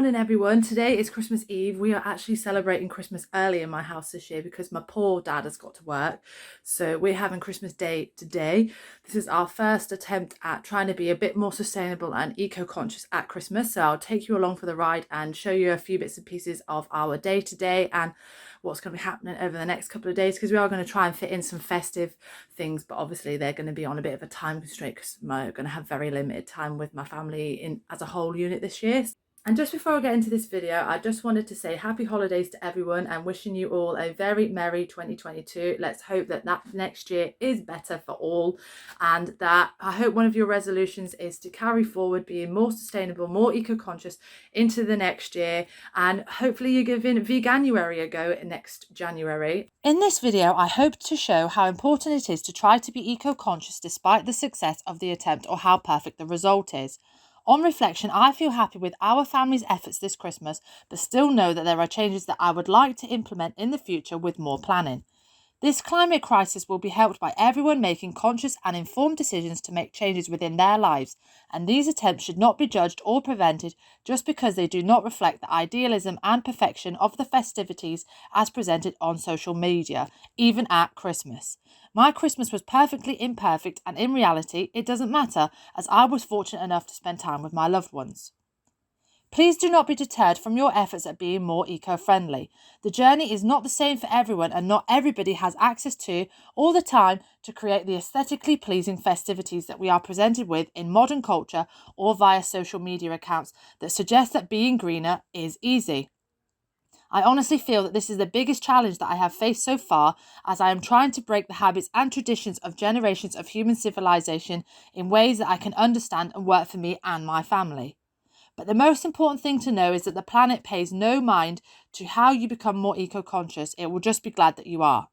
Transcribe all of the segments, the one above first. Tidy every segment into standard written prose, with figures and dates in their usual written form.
morning, everyone. Today is Christmas Eve. We are actually celebrating Christmas early in my house this year because my poor dad has got to work. So we're having Christmas Day today. This is our first attempt at trying to be a bit more sustainable and eco-conscious at Christmas. So I'll take you along for the ride and show you a few bits and pieces of our day to day and what's going to be happening over the next couple of days, because we are going to try and fit in some festive things, but obviously they're going to be on a bit of a time constraint because we're going to have very limited time with my family in as a whole unit this year. And just before I get into this video, I just wanted to say happy holidays to everyone and wishing you all a very merry 2022. Let's hope that next year is better for all, and that I hope one of your resolutions is to carry forward being more sustainable, more eco-conscious into the next year, and hopefully you give in Veganuary a go next January. In this video, I hope to show how important it is to try to be eco-conscious despite the success of the attempt or how perfect the result is. On reflection, I feel happy with our family's efforts this Christmas, but still know that there are changes that I would like to implement in the future with more planning. This climate crisis will be helped by everyone making conscious and informed decisions to make changes within their lives, and these attempts should not be judged or prevented just because they do not reflect the idealism and perfection of the festivities as presented on social media, even at Christmas. My Christmas was perfectly imperfect, and in reality, it doesn't matter, as I was fortunate enough to spend time with my loved ones. Please do not be deterred from your efforts at being more eco-friendly. The journey is not the same for everyone, and not everybody has access to all the time to create the aesthetically pleasing festivities that we are presented with in modern culture or via social media accounts that suggest that being greener is easy. I honestly feel that this is the biggest challenge that I have faced so far, as I am trying to break the habits and traditions of generations of human civilization in ways that I can understand and work for me and my family. But the most important thing to know is that the planet pays no mind to how you become more eco-conscious. It will just be glad that you are.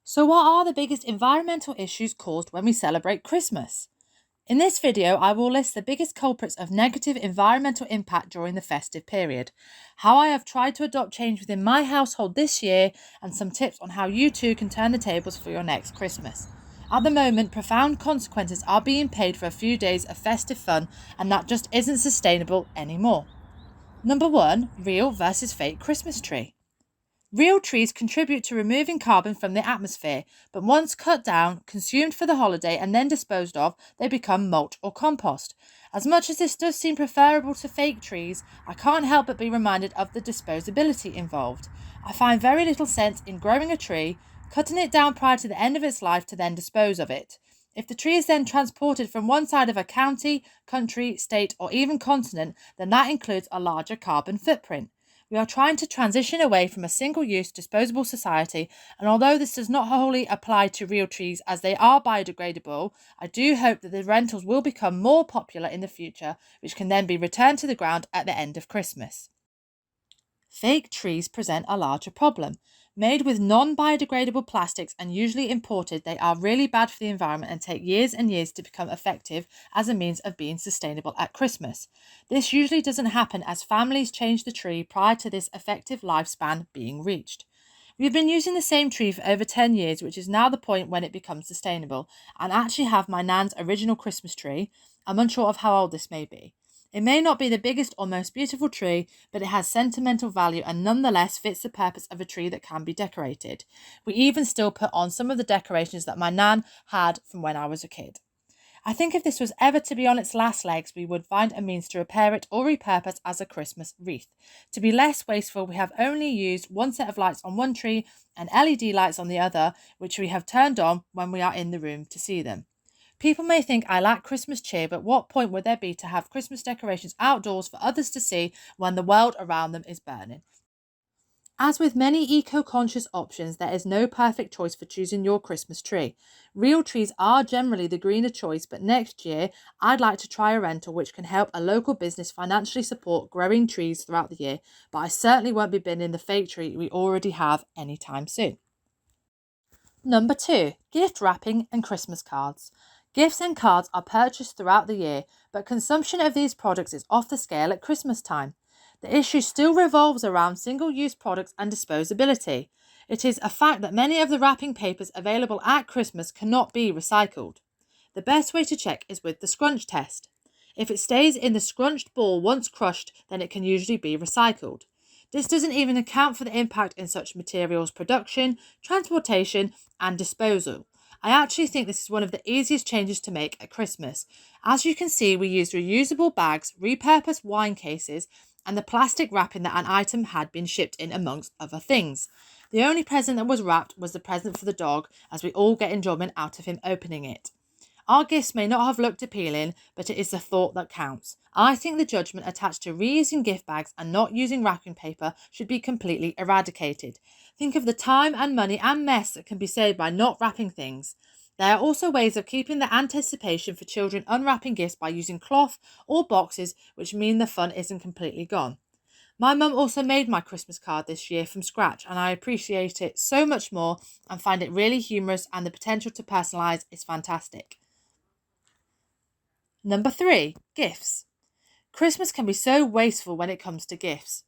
So what are the biggest environmental issues caused when we celebrate Christmas? In this video, I will list the biggest culprits of negative environmental impact during the festive period, how I have tried to adopt change within my household this year, and some tips on how you too can turn the tables for your next Christmas. At the moment, profound consequences are being paid for a few days of festive fun, and that just isn't sustainable anymore. Number 1, real versus fake Christmas tree. Real trees contribute to removing carbon from the atmosphere, but once cut down, consumed for the holiday and then disposed of, they become mulch or compost. As much as this does seem preferable to fake trees, I can't help but be reminded of the disposability involved. I find very little sense in growing a tree, cutting it down prior to the end of its life to then dispose of it. If the tree is then transported from one side of a county, country, state, or even continent, then that includes a larger carbon footprint. We are trying to transition away from a single-use disposable society, and although this does not wholly apply to real trees as they are biodegradable, I do hope that the rentals will become more popular in the future, which can then be returned to the ground at the end of Christmas. Fake trees present a larger problem. Made with non-biodegradable plastics and usually imported, they are really bad for the environment and take years and years to become effective as a means of being sustainable at Christmas. This usually doesn't happen as families change the tree prior to this effective lifespan being reached. We've been using the same tree for over 10 years, which is now the point when it becomes sustainable, and actually have my nan's original Christmas tree. I'm unsure of how old this may be. It may not be the biggest or most beautiful tree, but it has sentimental value and nonetheless fits the purpose of a tree that can be decorated. We even still put on some of the decorations that my nan had from when I was a kid. I think if this was ever to be on its last legs, we would find a means to repair it or repurpose as a Christmas wreath. To be less wasteful, we have only used one set of lights on one tree and LED lights on the other, which we have turned on when we are in the room to see them. People may think I lack Christmas cheer, but what point would there be to have Christmas decorations outdoors for others to see when the world around them is burning? As with many eco-conscious options, there is no perfect choice for choosing your Christmas tree. Real trees are generally the greener choice, but next year I'd like to try a rental which can help a local business financially support growing trees throughout the year, but I certainly won't be binning the fake tree we already have anytime soon. Number 2, gift wrapping and Christmas cards. Gifts and cards are purchased throughout the year, but consumption of these products is off the scale at Christmas time. The issue still revolves around single-use products and disposability. It is a fact that many of the wrapping papers available at Christmas cannot be recycled. The best way to check is with the scrunch test. If it stays in the scrunched ball once crushed, then it can usually be recycled. This doesn't even account for the impact in such materials production, transportation, and disposal. I actually think this is one of the easiest changes to make at Christmas. As you can see, we used reusable bags, repurposed wine cases, and the plastic wrapping that an item had been shipped in, amongst other things. The only present that was wrapped was the present for the dog, as we all get enjoyment out of him opening it. Our gifts may not have looked appealing, but it is the thought that counts. I think the judgment attached to reusing gift bags and not using wrapping paper should be completely eradicated. Think of the time and money and mess that can be saved by not wrapping things. There are also ways of keeping the anticipation for children unwrapping gifts by using cloth or boxes, which mean the fun isn't completely gone. My mum also made my Christmas card this year from scratch, and I appreciate it so much more and find it really humorous, and the potential to personalise is fantastic. Number 3, gifts. Christmas can be so wasteful when it comes to gifts.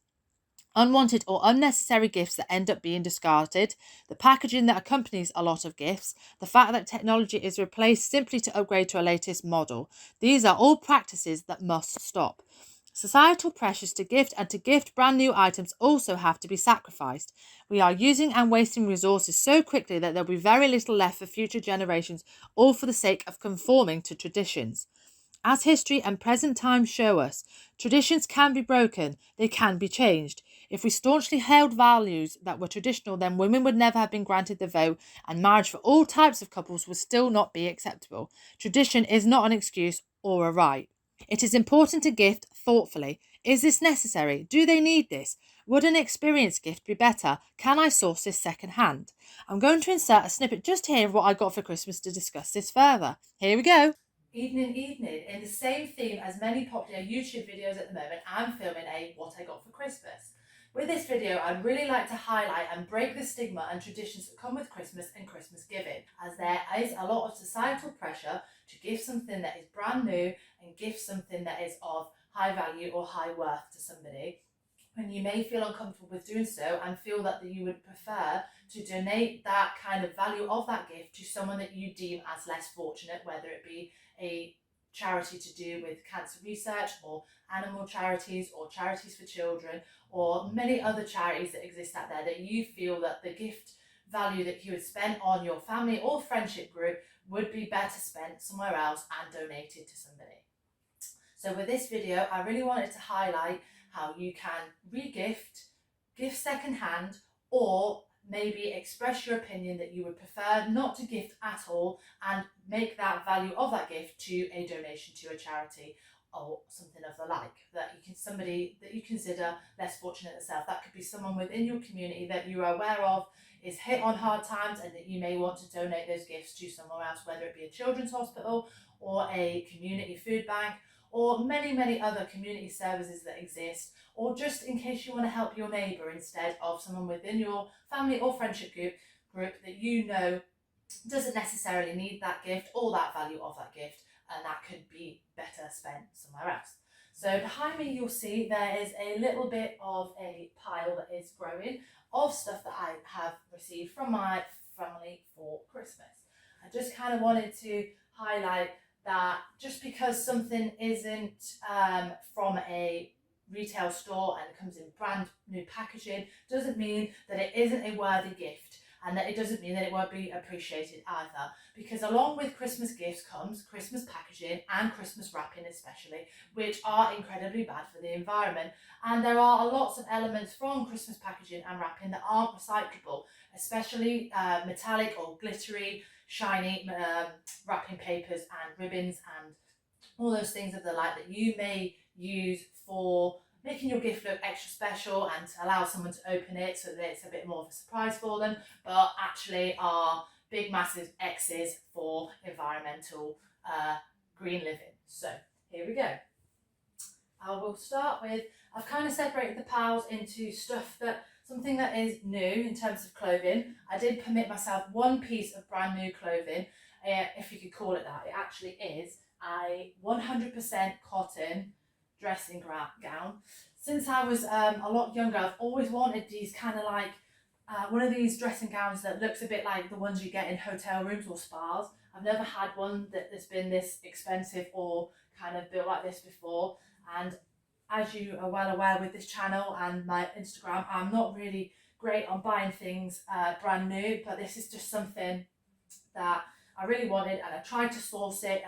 Unwanted or unnecessary gifts that end up being discarded, the packaging that accompanies a lot of gifts, the fact that technology is replaced simply to upgrade to a latest model. These are all practices that must stop. Societal pressures to gift and to gift brand new items also have to be sacrificed. We are using and wasting resources so quickly that there'll be very little left for future generations, all for the sake of conforming to traditions. As history and present time show us, traditions can be broken, they can be changed. If we staunchly held values that were traditional, then women would never have been granted the vote, and marriage for all types of couples would still not be acceptable. Tradition is not an excuse or a right. It is important to gift thoughtfully. Is this necessary? Do they need this? Would an experience gift be better? Can I source this second hand? I'm going to insert a snippet just here of what I got for Christmas to discuss this further. Here we go. Evening, in the same theme as many popular YouTube videos at the moment, I'm filming a What I Got for Christmas. With this video, I'd really like to highlight and break the stigma and traditions that come with Christmas and Christmas giving, as there is a lot of societal pressure to give something that is brand new and give something that is of high value or high worth to somebody. And you may feel uncomfortable with doing so and feel that you would prefer to donate that kind of value of that gift to someone that you deem as less fortunate, whether it be a charity to do with cancer research or animal charities or charities for children or many other charities that exist out there, that you feel that the gift value that you would spend on your family or friendship group would be better spent somewhere else and donated to somebody. So with this video, I really wanted to highlight how you can re-gift, gift secondhand, or maybe express your opinion that you would prefer not to gift at all and make that value of that gift to a donation to a charity or something of the like, that you can somebody that you consider less fortunate yourself. That could be someone within your community that you are aware of is hit on hard times and that you may want to donate those gifts to somewhere else, whether it be a children's hospital or a community food bank or many other community services that exist, or just in case you want to help your neighbour instead of someone within your family or friendship group that you know doesn't necessarily need that gift or that value of that gift, and that could be better spent somewhere else. So behind me you'll see there is a little bit of a pile that is growing of stuff that I have received from my family for Christmas. I just kind of wanted to highlight that just because something isn't from a retail store and comes in brand new packaging doesn't mean that it isn't a worthy gift, and that it doesn't mean that it won't be appreciated either, because along with Christmas gifts comes Christmas packaging and Christmas wrapping especially, which are incredibly bad for the environment. And there are lots of elements from Christmas packaging and wrapping that aren't recyclable, especially metallic or glittery shiny wrapping papers and ribbons and all those things of the like that you may use for making your gift look extra special and to allow someone to open it so that it's a bit more of a surprise for them, but actually are big massive X's for environmental green living. So here we go. I will start with, I've kind of separated the piles into something that is new in terms of clothing. I did permit myself one piece of brand new clothing, if you could call it that. It actually is a 100% cotton dressing gown. Since I was a lot younger, I've always wanted these kind of like one of these dressing gowns that looks a bit like the ones you get in hotel rooms or spas. I've never had one that has been this expensive or kind of built like this before. And as you are well aware with this channel and my Instagram, I'm not really great on buying things brand new, but this is just something that I really wanted, and I tried to source it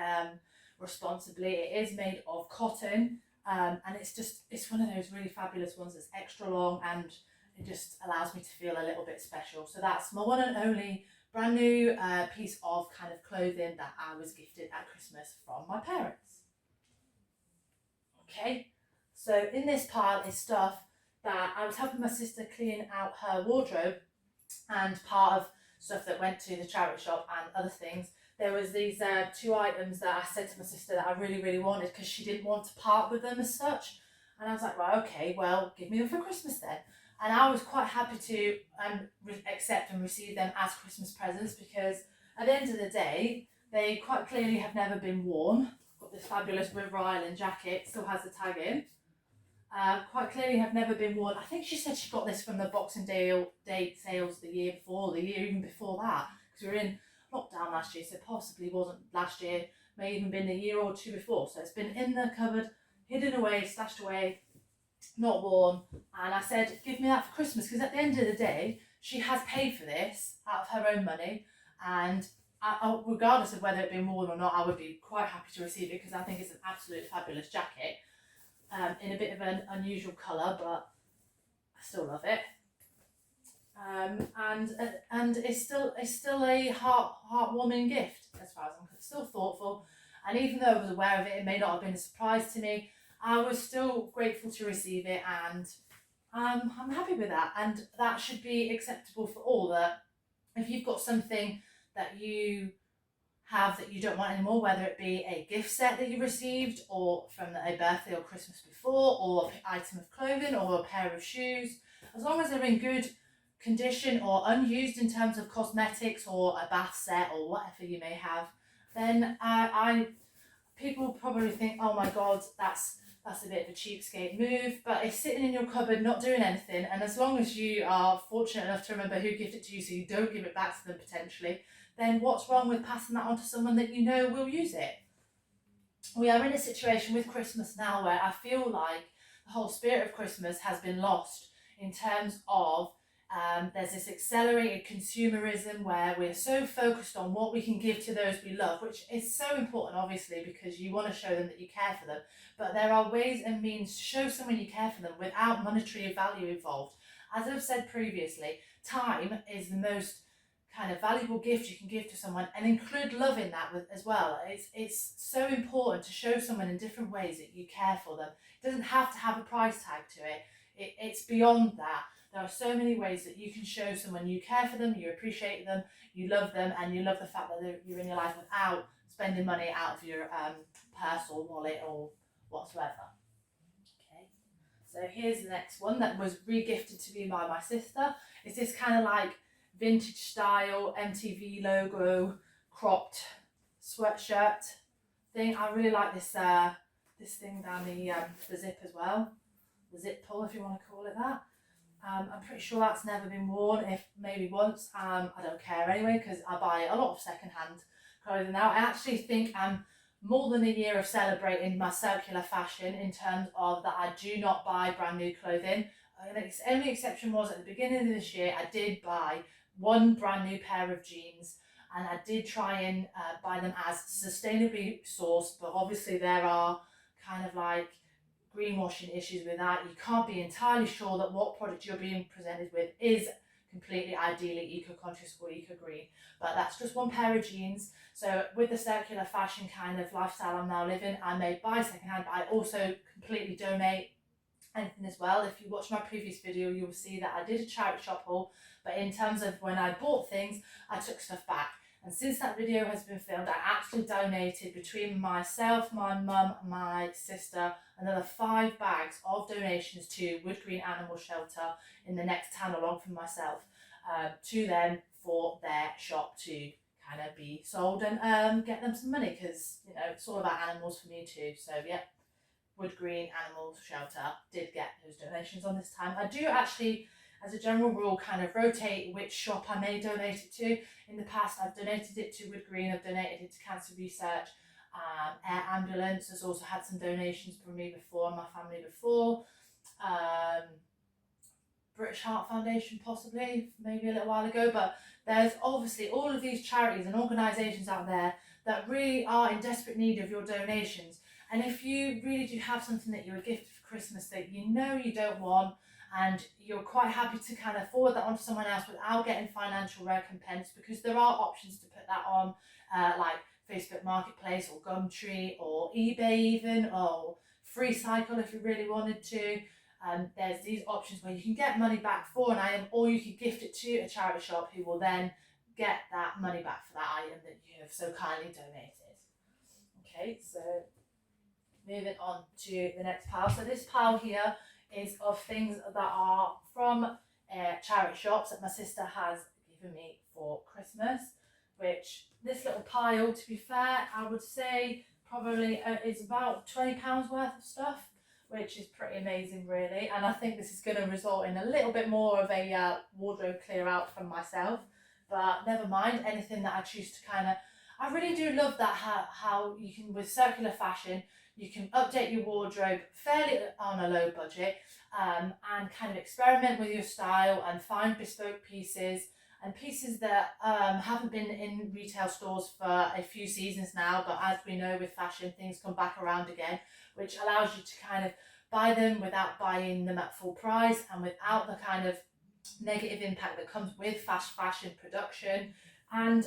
responsibly. It is made of cotton, and it's one of those really fabulous ones that's extra long, and it just allows me to feel a little bit special. So that's my one and only brand new piece of kind of clothing that I was gifted at Christmas from my parents. Okay, so in this pile is stuff that I was helping my sister clean out her wardrobe, and part of stuff that went to the charity shop and other things. There was these 2 items that I said to my sister that I really, really wanted because she didn't want to part with them as such. And I was like, right, okay, well, give me them for Christmas then. And I was quite happy to accept and receive them as Christmas presents, because at the end of the day, they quite clearly have never been worn. I've got this fabulous River Island jacket, still has the tag in. Quite clearly have never been worn. I think she said she got this from the Boxing Day sales the year before, the year even before that, because we were in lockdown last year, so possibly wasn't last year, may even been a year or 2 before. So it's been in the cupboard, hidden away, stashed away, not worn. And I said, give me that for Christmas, because at the end of the day, she has paid for this out of her own money, and regardless of whether it had been worn or not, I would be quite happy to receive it, because I think it's an absolute fabulous jacket. In a bit of an unusual colour, but I still love it. And it's still a heartwarming gift as far as I'm concerned. Still thoughtful, and even though I was aware of it, it may not have been a surprise to me. I was still grateful to receive it, and I'm happy with that. And that should be acceptable for all. That if you've got something that you have that you don't want anymore, whether it be a gift set that you received, or from a birthday or Christmas before, or an item of clothing, or a pair of shoes, as long as they're in good condition or unused in terms of cosmetics or a bath set or whatever you may have, then people probably think, oh my god, that's a bit of a cheapskate move, but it's sitting in your cupboard not doing anything, and as long as you are fortunate enough to remember who gifted it to you so you don't give it back to them potentially, then what's wrong with passing that on to someone that you know will use it? We are in a situation with Christmas now where I feel like the whole spirit of Christmas has been lost, in terms of there's this accelerated consumerism where we're so focused on what we can give to those we love, which is so important obviously, because you want to show them that you care for them, but there are ways and means to show someone you care for them without monetary value involved. As I've said previously, time is the most kind of valuable gift you can give to someone, and include love in that as well. It's so important to show someone in different ways that you care for them. It doesn't have to have a price tag to it. It's beyond that. There are so many ways that you can show someone you care for them, you appreciate them, you love them, and you love the fact that you're in your life without spending money out of your purse or wallet or whatsoever. Okay, so here's the next one that was re-gifted to me by my sister. It's this kind of like vintage style MTV logo cropped sweatshirt thing. I really like this this thing down the zip as well, the zip pull if you want to call it that. I'm pretty sure that's never been worn, if maybe once. I don't care anyway, because I buy a lot of secondhand clothing now. I actually think I'm more than a year of celebrating my circular fashion, in terms of that I do not buy brand new clothing. The only exception was at the beginning of this year, I did buy one brand new pair of jeans, and I did try and buy them as sustainably sourced, but obviously there are kind of like greenwashing issues with that. You can't be entirely sure that what product you're being presented with is completely ideally eco-conscious or eco-green, but that's just one pair of jeans. So with the circular fashion kind of lifestyle I'm now living, I may buy secondhand, but I also completely donate anything as well. If you watch my previous video, you will see that I did a charity shop haul, but in terms of when I bought things, I took stuff back. And since that video has been filmed, I actually donated, between myself, my mum, my sister, another 5 bags of donations to Wood Green Animal Shelter in the next town along from myself, to them for their shop to kind of be sold and get them some money, because you know it's all about animals for me too. So yeah, Wood Green Animal Shelter did get those donations on this time. I do actually, as a general rule, kind of rotate which shop I may donate it to. In the past, I've donated it to Wood Green, I've donated it to Cancer Research, Air Ambulance has also had some donations from me before and my family before. British Heart Foundation possibly, maybe a little while ago, but there's obviously all of these charities and organisations out there that really are in desperate need of your donations. And if you really do have something that you were gifted for Christmas that you know you don't want, and you're quite happy to kind of forward that on to someone else without getting financial recompense, because there are options to put that on, like Facebook Marketplace or Gumtree or eBay even, or FreeCycle if you really wanted to. There's these options where you can get money back for an item, or you could gift it to a charity shop who will then get that money back for that item that you have so kindly donated. Okay, so moving on to the next pile. So this pile here is of things that are from charity shops that my sister has given me for Christmas, which this little pile, to be fair, I would say probably is about £20 worth of stuff, which is pretty amazing really. And I think this is going to result in a little bit more of a wardrobe clear out from myself, but never mind. Anything that I choose to kind of, I really do love that how you can, with circular fashion, you can update your wardrobe fairly on a low budget, and kind of experiment with your style and find bespoke pieces and pieces that haven't been in retail stores for a few seasons now, but as we know with fashion, things come back around again, which allows you to kind of buy them without buying them at full price and without the kind of negative impact that comes with fast fashion production, and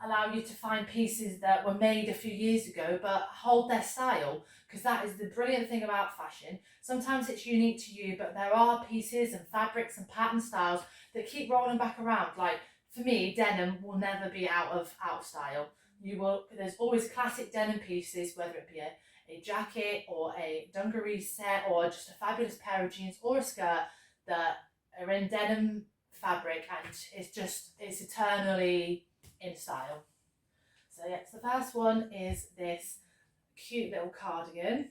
allow you to find pieces that were made a few years ago but hold their style, because that is the brilliant thing about fashion. Sometimes it's unique to you, but there are pieces and fabrics and pattern styles that keep rolling back around. Like for me, denim will never be out of style. There's always classic denim pieces, whether it be a jacket or a dungaree set or just a fabulous pair of jeans or a skirt that are in denim fabric, and it's eternally in style. So yes, the first one is this cute little cardigan.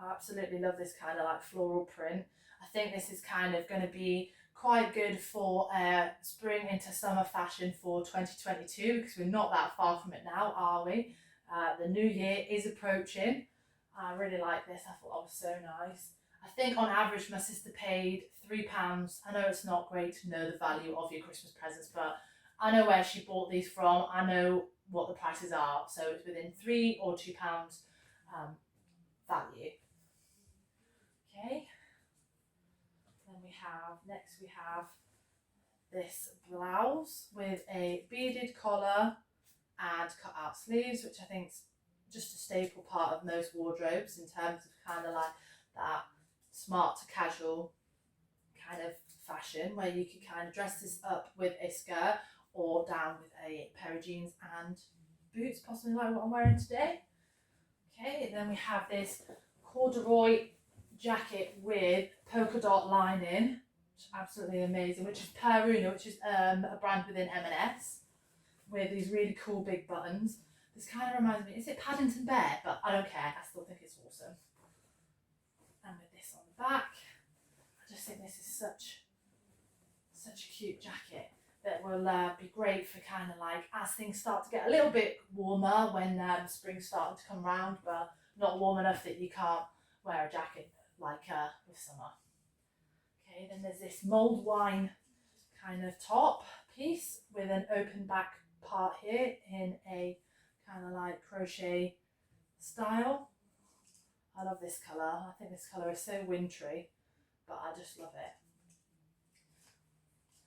I absolutely love this kind of like floral print. I think this is kind of going to be quite good for spring into summer fashion for 2022, because we're not that far from it now, are we? The new year is approaching. I really like this. I thought it was so nice. I think on average my sister paid £3. I know it's not great to know the value of your Christmas presents, but I know where she bought these from. I know what the prices are, so it's within £3 or £2 value. Okay. Then next we have this blouse with a beaded collar and cut out sleeves, which I think is just a staple part of most wardrobes in terms of kind of like that smart to casual kind of fashion, where you can kind of dress this up with a skirt or down with a pair of jeans and boots, possibly like what I'm wearing today. Okay, then we have this corduroy jacket with polka dot lining, which is absolutely amazing, which is Peruna, which is a brand within M&S, with these really cool big buttons. This kind of reminds me, is it Paddington Bear? But I don't care, I still think it's awesome. And with this on the back, I just think this is such a cute jacket that will be great for kind of like as things start to get a little bit warmer, when spring's starting to come round, but not warm enough that you can't wear a jacket like with summer. Okay, then there's this mulled wine kind of top piece with an open back part here in a kind of like crochet style. I love this colour. I think this colour is so wintry, but I just love it.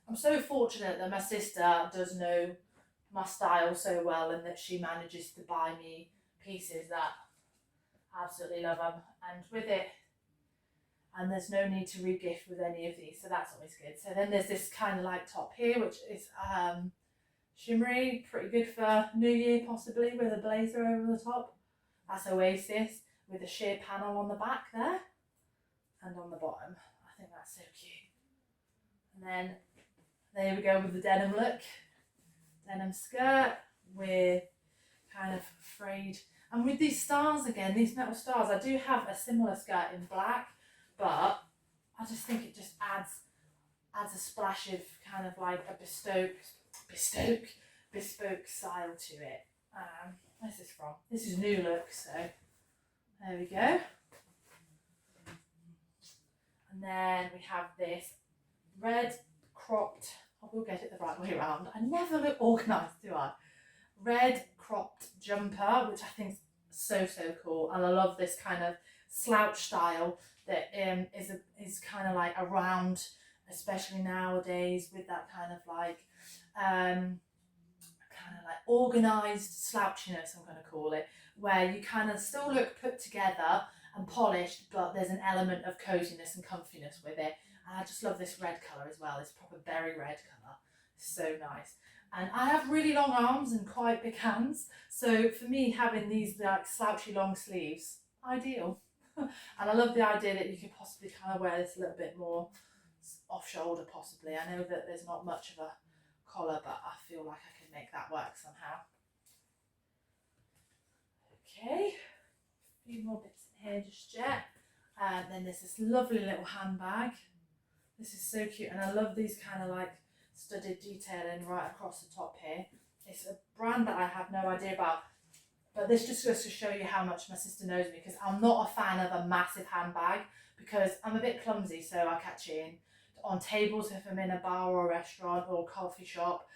I'm so fortunate that my sister does know my style so well, and that she manages to buy me pieces that I absolutely love them, and with it, and there's no need to re-gift with any of these, so that's always good. So then there's this kind of like top here, which is shimmery, pretty good for New Year possibly, with a blazer over the top. That's Oasis with a sheer panel on the back there and on the bottom. I think that's so cute. And then there we go with the denim look. Denim skirt with kind of frayed, and with these stars again, these metal stars. I do have a similar skirt in black, but I just think it just adds a splash of kind of like a bespoke style to it. Where's this from? This is New Look, so there we go. And then we have this red cropped, I will get it the right way around. I never look organised, do I? Red cropped jumper, which I think is so cool. And I love this kind of slouch style that is kind of like around, especially nowadays, with that kind of like organised slouchiness, I'm going to call it, where you kind of still look put together and polished, but there's an element of coziness and comfiness with it. And I just love this red colour as well. It's proper berry red colour. So nice. And I have really long arms and quite big hands, so for me having these like slouchy long sleeves, ideal. And I love the idea that you could possibly kind of wear this a little bit more off shoulder possibly. I know that there's not much of a collar, but I feel like I could make that work somehow. Okay, a few more bits in here just yet. And then there's this lovely little handbag. This is so cute, and I love these kind of like studded detailing right across the top here. It's a brand that I have no idea about, but this just goes to show you how much my sister knows me, because I'm not a fan of a massive handbag because I'm a bit clumsy, so I catch it in on tables if I'm in a bar or a restaurant or coffee shop.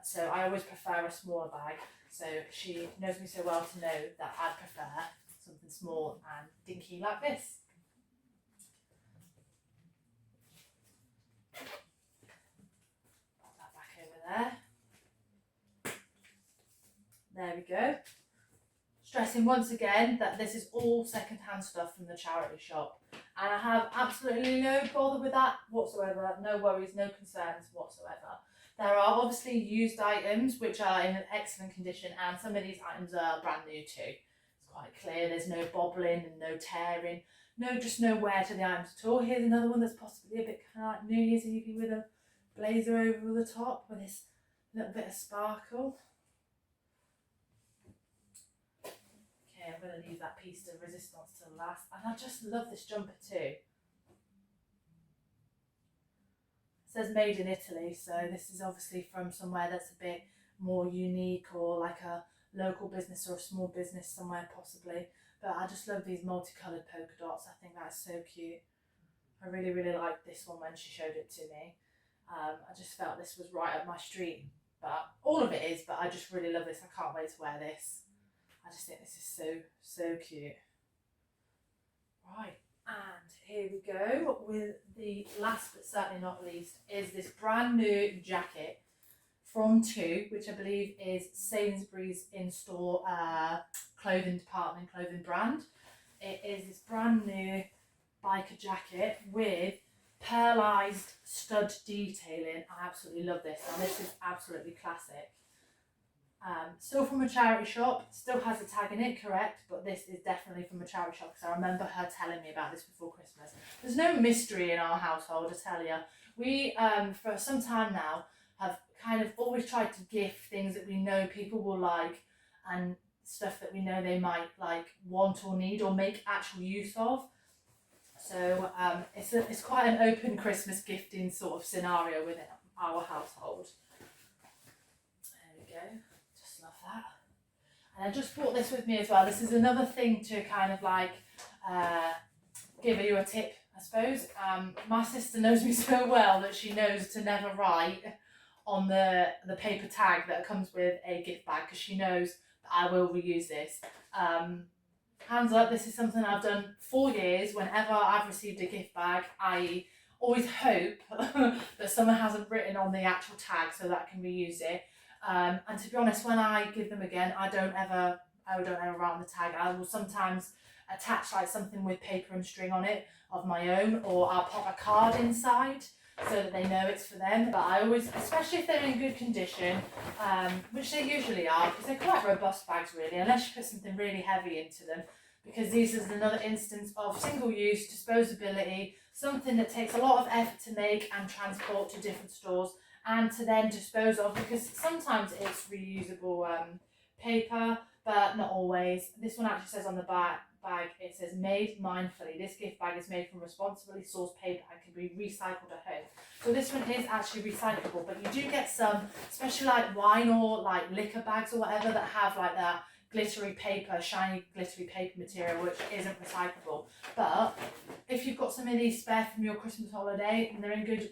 So I always prefer a smaller bag. So she knows me so well to know that I prefer something small and dinky like this. Pop that back over there. There we go. Stressing once again that this is all second-hand stuff from the charity shop. And I have absolutely no bother with that whatsoever, no worries, no concerns whatsoever. There are obviously used items which are in an excellent condition, and some of these items are brand new too. It's quite clear, there's no bobbling and no tearing, just no wear to the items at all. Here's another one that's possibly a bit kind of like New Year's Eve with a blazer over the top with this little bit of sparkle. I'm going to leave that piece de resistance to last, and I just love this jumper too. It says made in Italy, so this is obviously from somewhere that's a bit more unique, or like a local business or a small business somewhere possibly. But I just love these multicoloured polka dots. I think that's so cute. I really liked this one when she showed it to me. I just felt this was right up my street, but all of it is, but I just really love this. I can't wait to wear this. I just think this is so cute. Right, and here we go with the last but certainly not least is this brand new jacket from Tu, which I believe is Sainsbury's in-store clothing department, clothing brand. It is this brand new biker jacket with pearlised stud detailing. I absolutely love this, and this is absolutely classic. Still from a charity shop, still has a tag in it, correct, but this is definitely from a charity shop because I remember her telling me about this before Christmas. There's no mystery in our household, I tell you. We, for some time now, have kind of always tried to gift things that we know people will like and stuff that we know they might like want or need or make actual use of. So it's quite an open Christmas gifting sort of scenario within our household. There we go. Love that. And I just brought this with me as well. This is another thing to kind of like give you a tip, I suppose. My sister knows me so well that she knows to never write on the paper tag that comes with a gift bag, because she knows that I will reuse this. Hands up, this is something I've done for years. Whenever I've received a gift bag, I always hope that someone hasn't written on the actual tag so that I can reuse it. And to be honest, when I give them again, I don't ever write on the tag. I will sometimes attach like something with paper and string on it of my own, or I'll pop a card inside so that they know it's for them. But I always, especially if they're in good condition, which they usually are, because they're quite robust bags really, unless you put something really heavy into them, because this is another instance of single-use disposability, something that takes a lot of effort to make and transport to different stores and to then dispose of, because sometimes it's reusable paper, but not always. This one actually says on the back bag, it says made mindfully. This gift bag is made from responsibly sourced paper and can be recycled at home. So this one is actually recyclable, but you do get some, especially like wine or like liquor bags or whatever, that have like that glittery paper, shiny glittery paper material, which isn't recyclable. But if you've got some of these spare from your Christmas holiday and they're in good,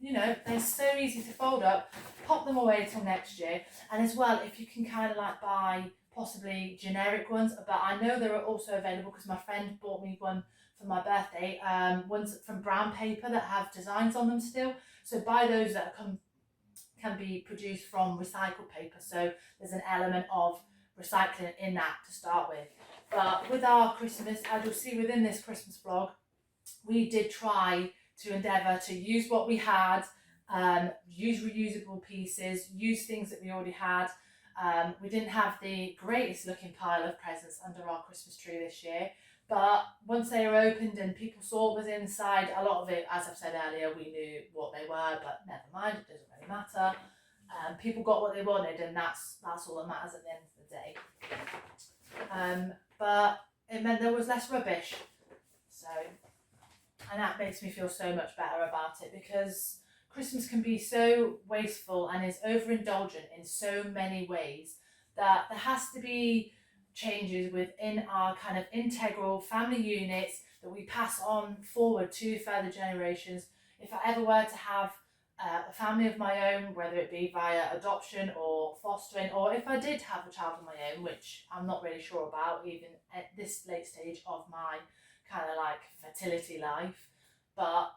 you know, they're so easy to fold up, pop them away till next year. And as well, if you can kind of like buy possibly generic ones, but I know they're also available because my friend bought me one for my birthday, ones from brown paper that have designs on them still. So buy those that can be produced from recycled paper. So there's an element of recycling in that to start with. But with our Christmas, as you'll see within this Christmas vlog, we did try to endeavour to use what we had, use reusable pieces, use things that we already had. We didn't have the greatest looking pile of presents under our Christmas tree this year, but once they were opened and people saw what was inside, a lot of it, as I've said earlier, we knew what they were, but never mind, it doesn't really matter. People got what they wanted, and that's all that matters at the end of the day. But it meant there was less rubbish, so, and that makes me feel so much better about it, because Christmas can be so wasteful and is overindulgent in so many ways that there has to be changes within our kind of integral family units that we pass on forward to further generations. If I ever were to have a family of my own, whether it be via adoption or fostering, or if I did have a child of my own, which I'm not really sure about even at this late stage of my kind of like fertility life, but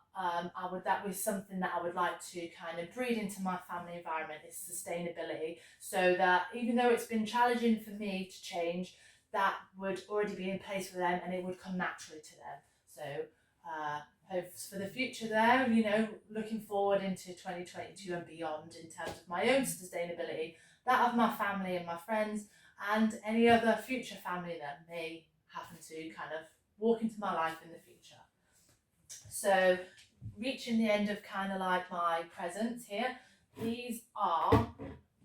that was something that I would like to kind of breed into my family environment, is sustainability, so that even though it's been challenging for me to change, that would already be in place for them and it would come naturally to them. So hopes for the future there, you know, looking forward into 2022 and beyond in terms of my own sustainability, that of my family and my friends, and any other future family that may happen to kind of walk into my life in the future. So reaching the end of kind of like my presents here, these are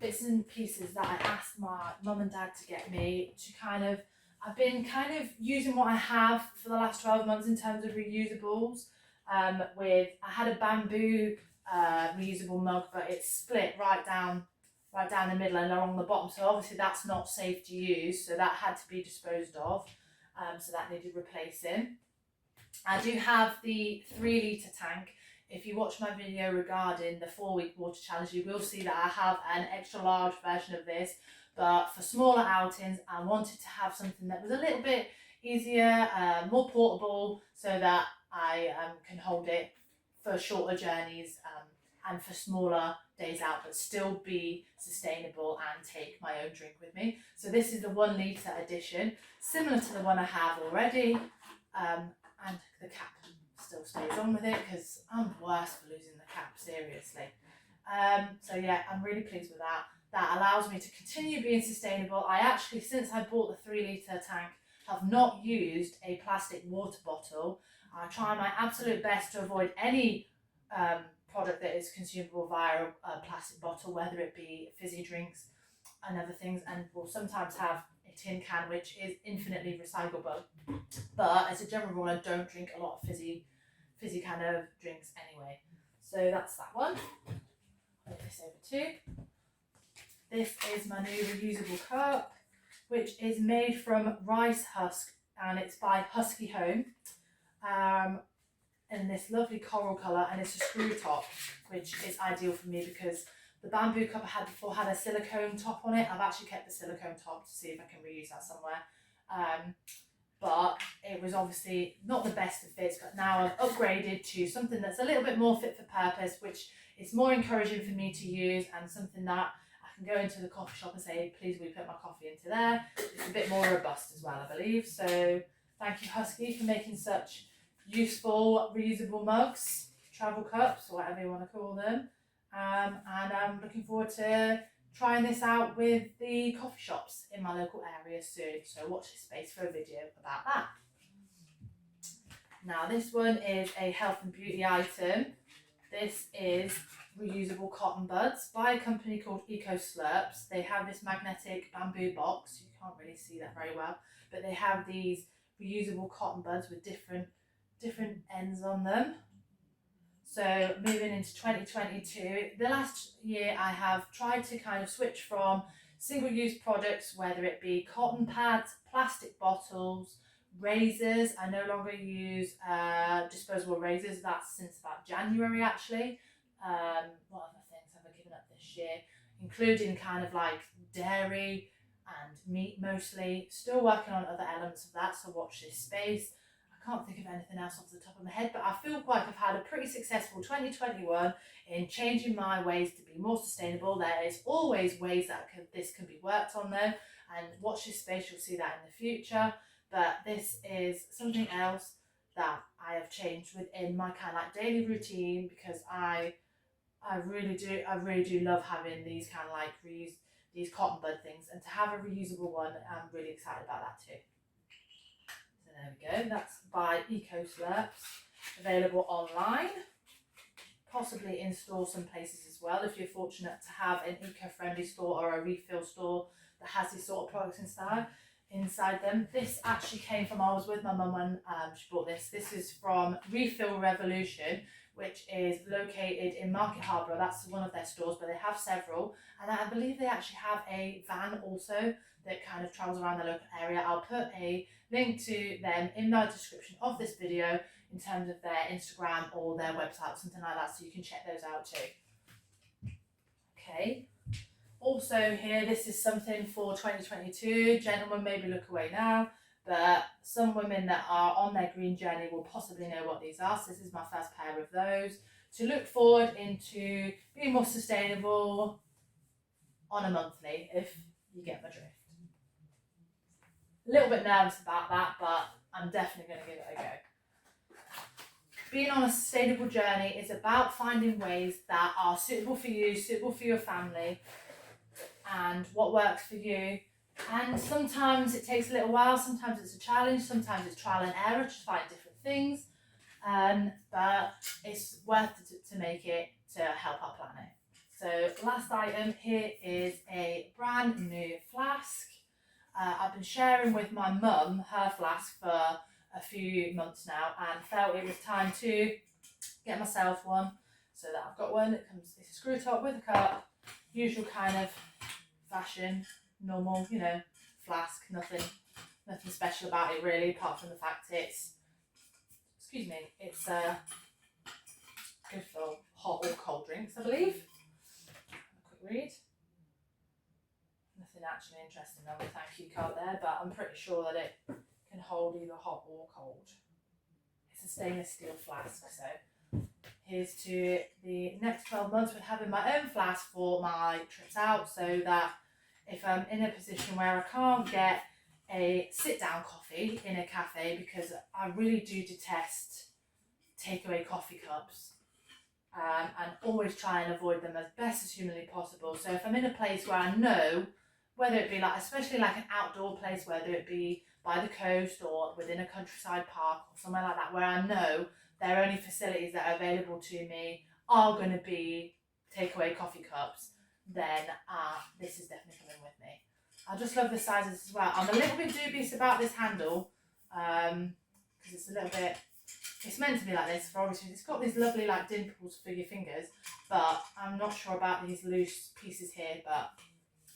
bits and pieces that I asked my mum and dad to get me to kind of, I've been kind of using what I have for the last 12 months in terms of reusables. I had a bamboo reusable mug, but it's split right down the middle and along the bottom, so obviously that's not safe to use, so that had to be disposed of, so that needed replacing. I do have the 3 litre tank. If you watch my video regarding the 4-week water challenge, you will see that I have an extra large version of this, but for smaller outings I wanted to have something that was a little bit easier, more portable, so that I can hold it for shorter journeys and for smaller days out, but still be sustainable and take my own drink with me. So this is the 1 litre edition, similar to the one I have already, and the cap still stays on with it because I'm worse for losing the cap, seriously. So yeah, I'm really pleased with that. That allows me to continue being sustainable. I actually, since I bought the 3 litre tank, have not used a plastic water bottle. I try my absolute best to avoid any product that is consumable via a plastic bottle, whether it be fizzy drinks and other things, and we'll sometimes have a tin can which is infinitely recyclable. But as a general rule, I don't drink a lot of fizzy kind of drinks anyway. So that's that one. I'll put this over too. This is my new reusable cup, which is made from rice husk, and it's by Husky Home, in this lovely coral colour, and it's a screw top, which is ideal for me because the bamboo cup I had before had a silicone top on it. I've actually kept the silicone top to see if I can reuse that somewhere. But it was obviously not the best of fits, but now I've upgraded to something that's a little bit more fit for purpose, which is more encouraging for me to use, and something that I can go into the coffee shop and say, please will you put my coffee into there. It's a bit more robust as well, I believe. So thank you, Husky, for making such useful reusable mugs, travel cups, or whatever you want to call them. And I'm looking forward to trying this out with the coffee shops in my local area soon, so watch this space for a video about that. Now this one is a health and beauty item. This is reusable cotton buds by a company called Eco Slurps. They have this magnetic bamboo box, you can't really see that very well, but they have these reusable cotton buds with different ends on them. So moving into 2022, the last year I have tried to kind of switch from single-use products, whether it be cotton pads, plastic bottles, razors. I no longer use disposable razors. That's since about January actually. What other things have I given up this year? Including kind of like dairy and meat mostly. Still working on other elements of that, so watch this space. I can't think of anything else off the top of my head, but I feel like I've had a pretty successful 2021 in changing my ways to be more sustainable. There is always ways that this can be worked on though, and watch this space, you'll see that in the future. But this is something else that I have changed within my kind of like daily routine, because I really do love having these kind of like these cotton bud things, and to have a reusable one, I'm really excited about that too. So there we go, that's by Eco Slurps, available online, possibly in store some places as well if you're fortunate to have an eco-friendly store or a refill store that has these sort of products inside them. This actually came from, I was with my mum when she bought this. This is from Refill Revolution, which is located in Market Harborough. That's one of their stores, but they have several. And I believe they actually have a van also that kind of travels around the local area. I'll put a link to them in the description of this video in terms of their Instagram or their website or something like that, so you can check those out too. Okay. Also here, this is something for 2022. Gentlemen, maybe look away now, but some women that are on their green journey will possibly know what these are. So this is my first pair of those to look forward into being more sustainable on a monthly, if you get my drift. A little bit nervous about that, but I'm definitely going to give it a go. Being on a sustainable journey is about finding ways that are suitable for you, suitable for your family, and what works for you. And sometimes it takes a little while, sometimes it's a challenge, sometimes it's trial and error to find different things, but it's worth it to make it to help our planet. So last item here is a brand new flask. I've been sharing with my mum her flask for a few months now, and felt it was time to get myself one. So that I've got one. It comes, it's a screw top with a cup, usual kind of fashion, normal, you know, flask. Nothing special about it really, apart from the fact it's good for hot or cold drinks, I believe. A quick read. Nothing actually interesting on the thank you card there, but I'm pretty sure that it can hold either hot or cold. It's a stainless steel flask, so here's to the next 12 months with having my own flask for my trips out, so that if I'm in a position where I can't get a sit-down coffee in a cafe, because I really do detest takeaway coffee cups, and always try and avoid them as best as humanly possible. So if I'm in a place where I know, whether it be like, especially like an outdoor place, whether it be by the coast or within a countryside park or somewhere like that, where I know their only facilities that are available to me are going to be takeaway coffee cups, then this is definitely coming with me. I just love the size of this as well. I'm a little bit dubious about this handle, because it's a little bit, it's meant to be like this for obvious reasons. It's got these lovely like dimples for your fingers, but I'm not sure about these loose pieces here, but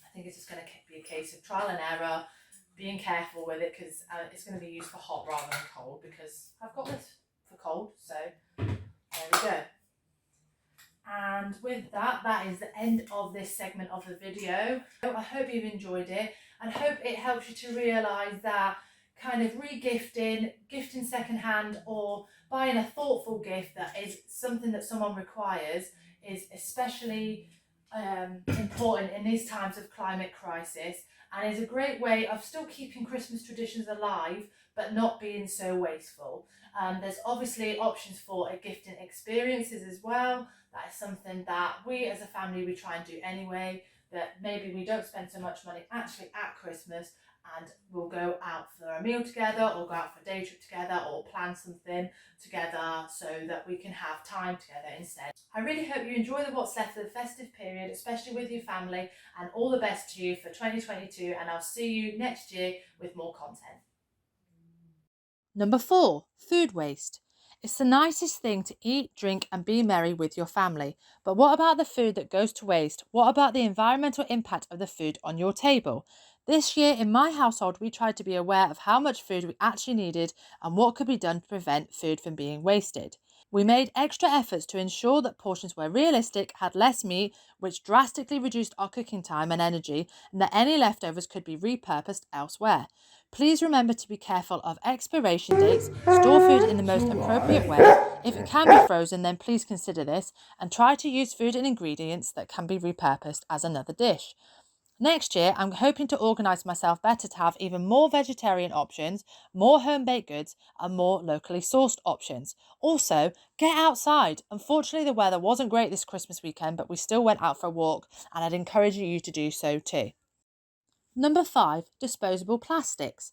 I think it's just going to be a case of trial and error, being careful with it, because it's going to be used for hot rather than cold, because I've got this for cold, so there we go. And with that, that is the end of this segment of the video. I hope you've enjoyed it, and hope it helps you to realise that kind of re-gifting, gifting secondhand, or buying a thoughtful gift that is something that someone requires is especially important in these times of climate crisis, and is a great way of still keeping Christmas traditions alive but not being so wasteful. There's obviously options for a gifting experiences as well. That is something that we as a family we try and do anyway, that maybe we don't spend so much money actually at Christmas and we'll go out for a meal together or go out for a day trip together or plan something together so that we can have time together instead. I really hope you enjoy the what's left of the festive period, especially with your family, and all the best to you for 2022, and I'll see you next year with more content. Number 4, food waste. It's the nicest thing to eat, drink, and be merry with your family. But what about the food that goes to waste? What about the environmental impact of the food on your table? This year in my household, we tried to be aware of how much food we actually needed and what could be done to prevent food from being wasted. We made extra efforts to ensure that portions were realistic, had less meat, which drastically reduced our cooking time and energy, and that any leftovers could be repurposed elsewhere. Please remember to be careful of expiration dates, store food in the most appropriate way. If it can be frozen, then please consider this and try to use food and ingredients that can be repurposed as another dish. Next year, I'm hoping to organise myself better to have even more vegetarian options, more home baked goods, and more locally sourced options. Also, get outside. Unfortunately, the weather wasn't great this Christmas weekend, but we still went out for a walk, and I'd encourage you to do so too. Number 5, disposable plastics.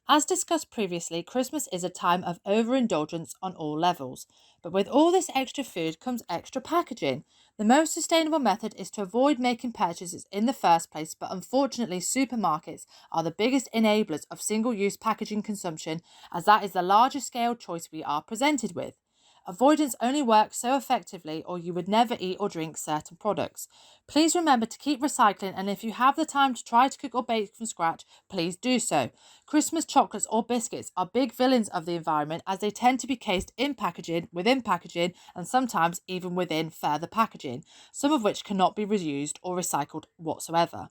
As discussed previously, Christmas is a time of overindulgence on all levels. But with all this extra food comes extra packaging. The most sustainable method is to avoid making purchases in the first place, but unfortunately, supermarkets are the biggest enablers of single use packaging consumption, as that is the largest scale choice we are presented with. Avoidance only works so effectively, or you would never eat or drink certain products. Please remember to keep recycling, and if you have the time to try to cook or bake from scratch, please do so. Christmas chocolates or biscuits are big villains of the environment, as they tend to be cased in packaging, within packaging, and sometimes even within further packaging, some of which cannot be reused or recycled whatsoever.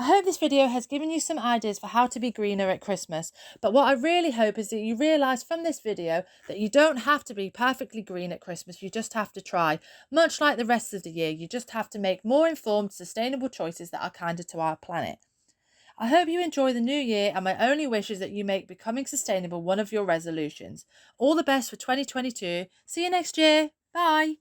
I hope this video has given you some ideas for how to be greener at Christmas, but what I really hope is that you realise from this video that you don't have to be perfectly green at Christmas, you just have to try. Much like the rest of the year, you just have to make more informed, sustainable choices that are kinder to our planet. I hope you enjoy the new year, and my only wish is that you make becoming sustainable one of your resolutions. All the best for 2022. See you next year. Bye.